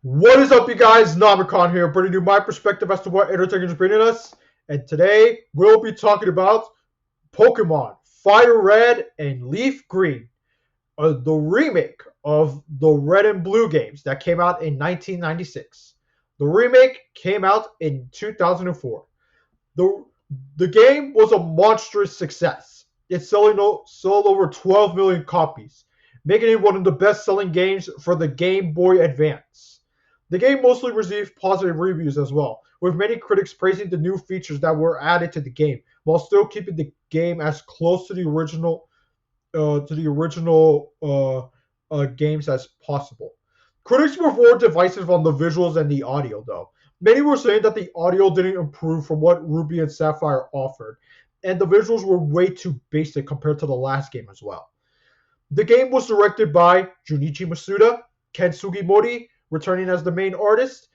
What is up, you guys? Namicon here, bringing you my perspective as to what entertainment is bringing us. And today we'll be talking about Pokemon FireRed and LeafGreen, the remake of the Red and Blue games that came out in 1996. The remake came out in 2004. The, the game was a monstrous success. It sold over 12 million copies, making it one of the best-selling games for the Game Boy Advance. The game mostly received positive reviews as well, with many critics praising the new features that were added to the game, while still keeping the game as close to the original games as possible. Critics were more divisive on the visuals and the audio, though. Many were saying that the audio didn't improve from what Ruby and Sapphire offered, and the visuals were way too basic compared to the last game as well. The game was directed by Junichi Masuda, Ken Sugimori returning as the main artist,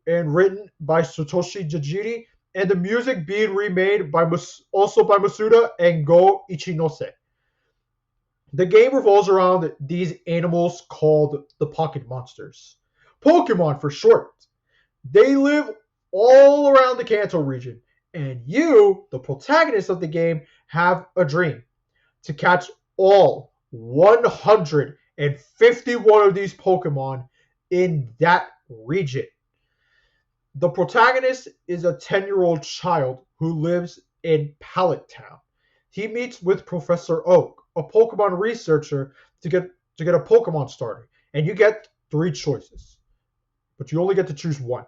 and written by Satoshi Tajiri, and the music being remade by also by Masuda and Go Ichinose. The game revolves around these animals called the pocket monsters. Pokemon for short. They live all around the Kanto region, and you, the protagonist of the game, have a dream to catch all 151 of these Pokemon in that region. The protagonist is a 10-year-old child who lives in Pallet Town. He meets with Professor Oak, a Pokemon researcher, to get a Pokemon starter, and you get three choices, but you only get to choose one.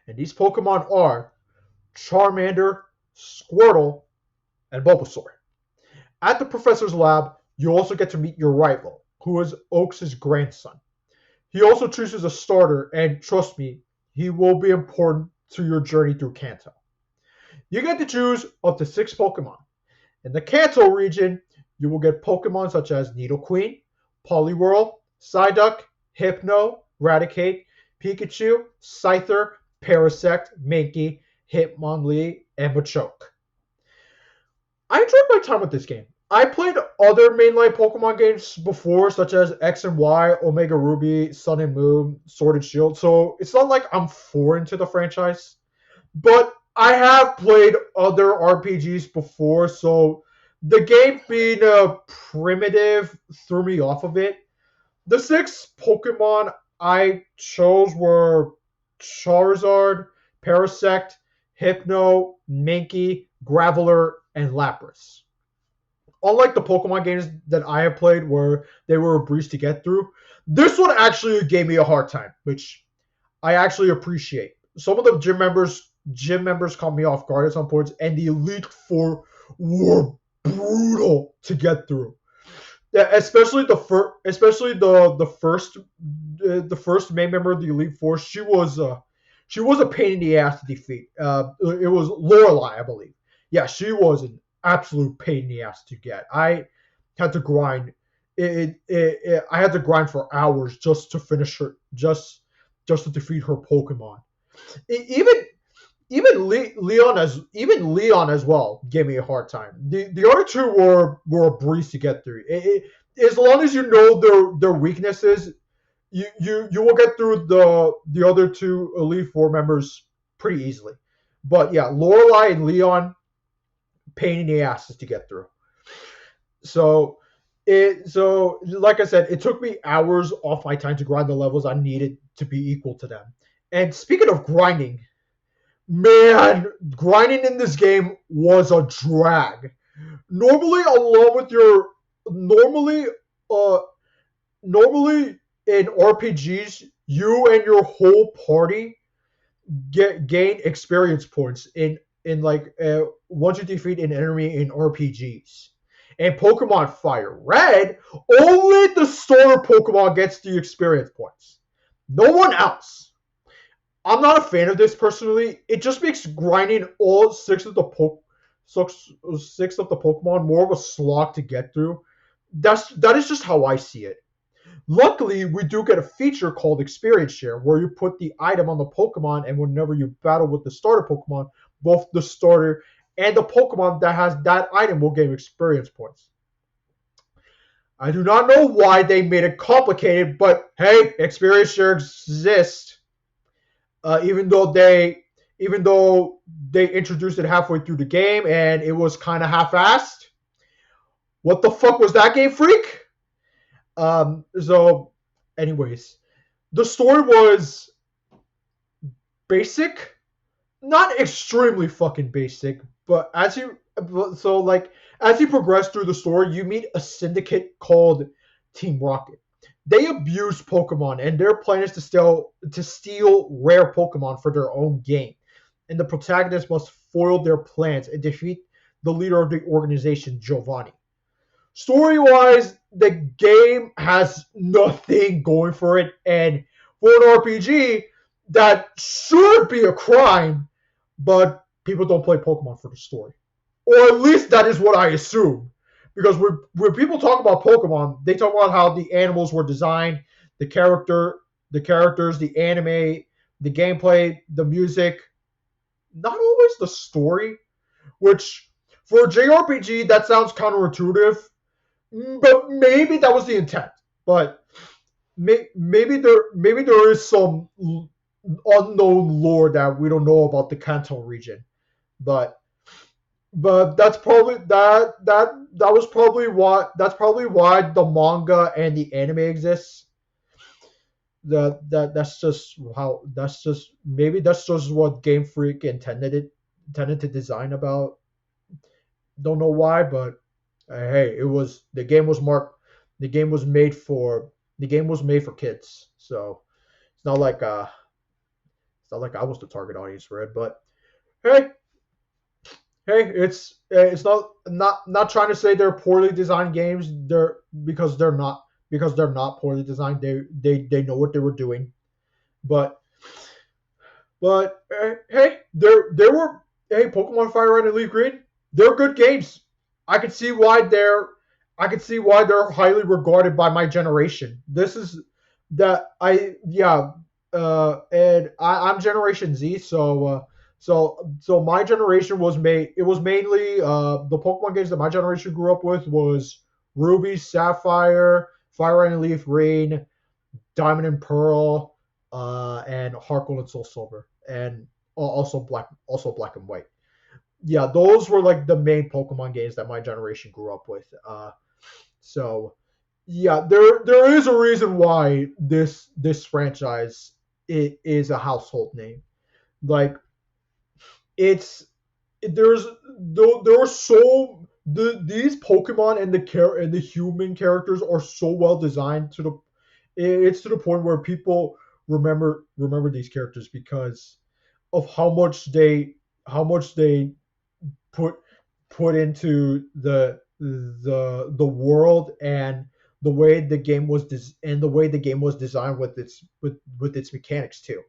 And these Pokemon are Charmander, Squirtle, and Bulbasaur. At the professor's lab, you also get to meet your rival, who is Oak's grandson. He also chooses a starter, and trust me, he will be important to your journey through Kanto. You get to choose up to 6 Pokemon. In the Kanto region, you will get Pokemon such as Nidoqueen, Poliwhirl, Psyduck, Hypno, Raticate, Pikachu, Scyther, Parasect, Mankey, Hitmonlee, and Machoke. I enjoyed my time with this game. I played other mainline Pokemon games before, such as X and Y, Omega Ruby, Sun and Moon, Sword and Shield, so it's not like I'm foreign to the franchise. But I have played other RPGs before, so the game being primitive threw me off of it. The 6 Pokemon I chose were Charizard, Parasect, Hypno, Mankey, Graveler, and Lapras. Unlike the Pokemon games that I have played where they were a breeze to get through, this one actually gave me a hard time, which I actually appreciate. Some of the gym members caught me off guard at some points, and the Elite Four were brutal to get through. Yeah, especially the first main member of the Elite Four. She was a pain in the ass to defeat. It was Lorelei, I believe. Yeah, she was an absolute pain in the ass to get. I had to grind. I had to grind for hours just to finish her, just to defeat her Pokemon. Even Leon as well gave me a hard time. The other two were a breeze to get through. As long as you know their weaknesses, you will get through the other two Elite Four members pretty easily. But yeah, Lorelei and Leon, pain in the asses to get through. So like I said, it took me hours off my time to grind the levels I needed to be equal to them. And speaking of grinding, man, grinding in this game was a drag. Normally, along with your normally in RPGs, you and your whole party gain experience points in like once you defeat an enemy in RPGs. And Pokemon FireRed, only the starter Pokemon gets the experience points. No one else. I'm not a fan of this personally. It just makes grinding all six of the Pokemon more of a slog to get through. That is just how I see it. Luckily, we do get a feature called Experience Share, where you put the item on the Pokemon, and whenever you battle with the starter Pokemon, both the starter and the Pokemon that has that item will gain experience points. I do not know why they made it complicated, but hey, Experience Share exists. Even though they introduced it halfway through the game and it was kind of half-assed. What the fuck was that, Game Freak? So, anyways, the story was basic, not extremely fucking basic, but as you progress through the story, you meet a syndicate called Team Rocket. They abuse Pokemon, and their plan is to steal rare Pokemon for their own gain. And the protagonist must foil their plans and defeat the leader of the organization, Giovanni. Story wise, the game has nothing going for it, and for an RPG, that should be a crime, but people don't play Pokemon for the story. Or at least that is what I assume. Because when people talk about Pokemon, they talk about how the animals were designed, the characters, the anime, the gameplay, the music, not always the story, which for a JRPG that sounds counterintuitive, but maybe that was the intent. But maybe there is some unknown lore that we don't know about the Kanto region. But that's probably why the manga and the anime exists. That's just what Game Freak intended to design about. Don't know why, but hey, it was the game was marked. The game was made for kids. So it's not like I was the target audience for it. But hey, it's not trying to say they're poorly designed games. They're poorly designed. They know what they were doing. But hey, there were Pokemon FireRed and LeafGreen. They're good games. I could see why they're highly regarded by my generation. This is that I yeah, and I'm Generation Z, so my generation was mainly the Pokemon games that my generation grew up with was Ruby, Sapphire, Fire Red and Leaf Green, Diamond and Pearl, and Heart Gold and Soul Silver, and also Black and White. Yeah, those were like the main Pokemon games that my generation grew up with. So yeah, there is a reason why this franchise is a household name. Like it's there are these Pokemon and the human characters are so well designed it's to the point where people remember these characters because of how much they put into the world and the way the game was designed with its mechanics too.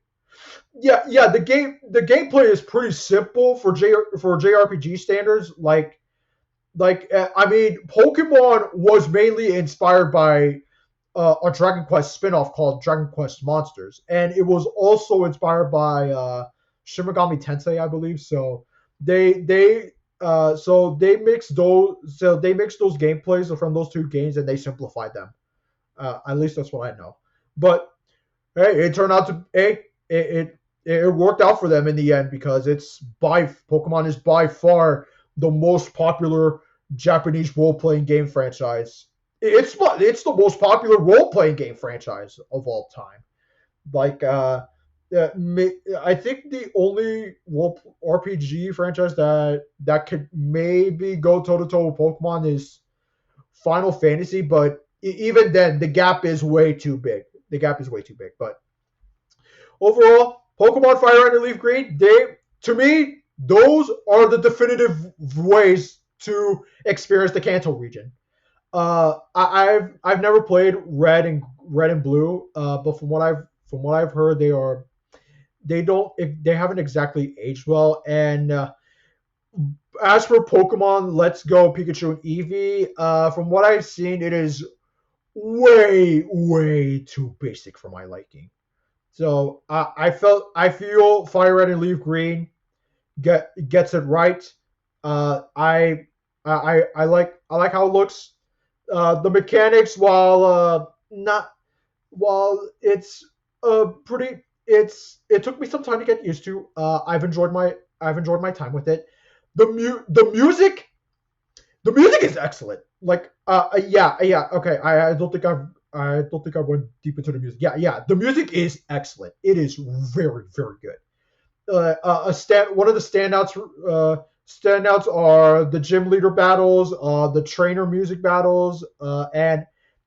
Yeah, the gameplay is pretty simple for JRPG standards. I mean, Pokemon was mainly inspired by a Dragon Quest spin-off called Dragon Quest Monsters, and it was also inspired by Shin Megami Tensei, I believe. They mixed those gameplays from those two games and they simplified them. At least that's what I know. But hey, it turned out to it worked out for them in the end because Pokemon is by far the most popular Japanese role playing game franchise. It's the most popular role playing game franchise of all time. Like I think the only role RPG franchise that could maybe go toe to toe with Pokemon is Final Fantasy, but even then the gap is way too big. The gap is way too big. But overall, Pokemon Fire Red and Leaf Green, to me, those are the definitive ways to experience the Kanto region. I've never played Red and Blue, but from what I've heard, they haven't exactly aged well. And as for Pokemon Let's Go Pikachu and Eevee, from what I've seen, it is way too basic for my liking. So I feel Fire Red and Leaf Green gets it right. I like how it looks. The mechanics, while not while it's pretty it took me some time to get used to. I've enjoyed my time with it. The music is excellent. Like yeah okay. I don't think I went deep into the music. Yeah. The music is excellent. It is very very good. One of the standouts are the gym leader battles, the trainer music battles, and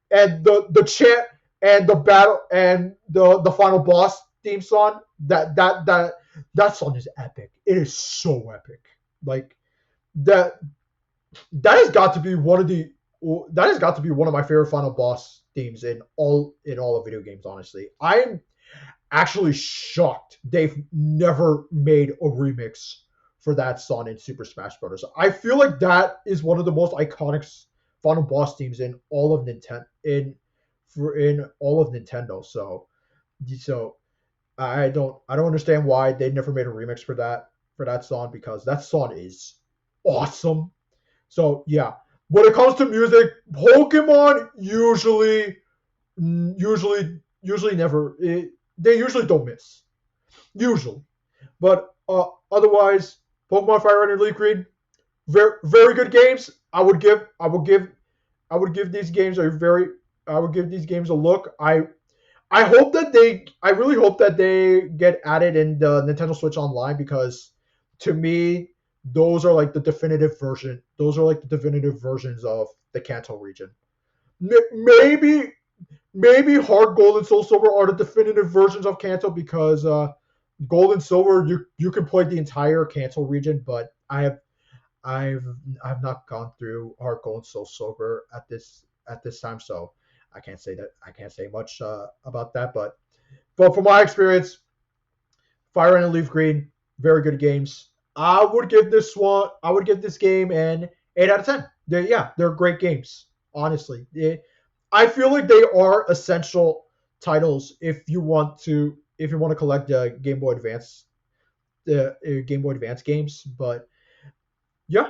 the chant and the battle and the final boss theme song. That song is epic. It is so epic. Like that that has got to be one of my favorite final boss themes in all of video games. Honestly, I'm actually shocked they've never made a remix for that song in Super Smash Bros. I feel like that is one of the most iconic final boss themes in all of Nintendo. So I don't understand why they never made a remix for that song because that song is awesome. So yeah, when it comes to music, Pokemon usually never they usually don't miss usually, but otherwise Pokemon FireRed and LeafGreen very good games. I would give these games a very I would give these games a look. I really hope that they get added in the Nintendo Switch Online because to me those are like the definitive versions of the Kanto region. Maybe Hard Gold and Soul Silver are the definitive versions of Kanto because Gold and Silver you can play the entire Kanto region, but I've not gone through Hard Gold and Soul Silver at this time, so I can't say much about that. But from my experience, Fire Red and Leaf Green, very good games. I would give this game an 8 out of 10. They're great games. Honestly, I feel like they are essential titles if you want to collect Game Boy Advance games. But yeah,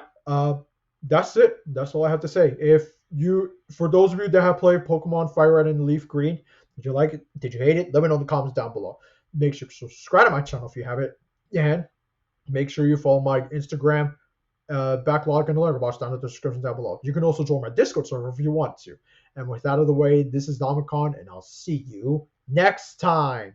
that's it. That's all I have to say. For those of you that have played Pokemon Fire Red and Leaf Green, did you like it? Did you hate it? Let me know in the comments down below. Make sure to subscribe to my channel if you haven't, and make sure you follow my Instagram backlog and letterbox down in the description down below. You can also join my Discord server if you want to. And with that out of the way, this is Domicon, and I'll see you next time.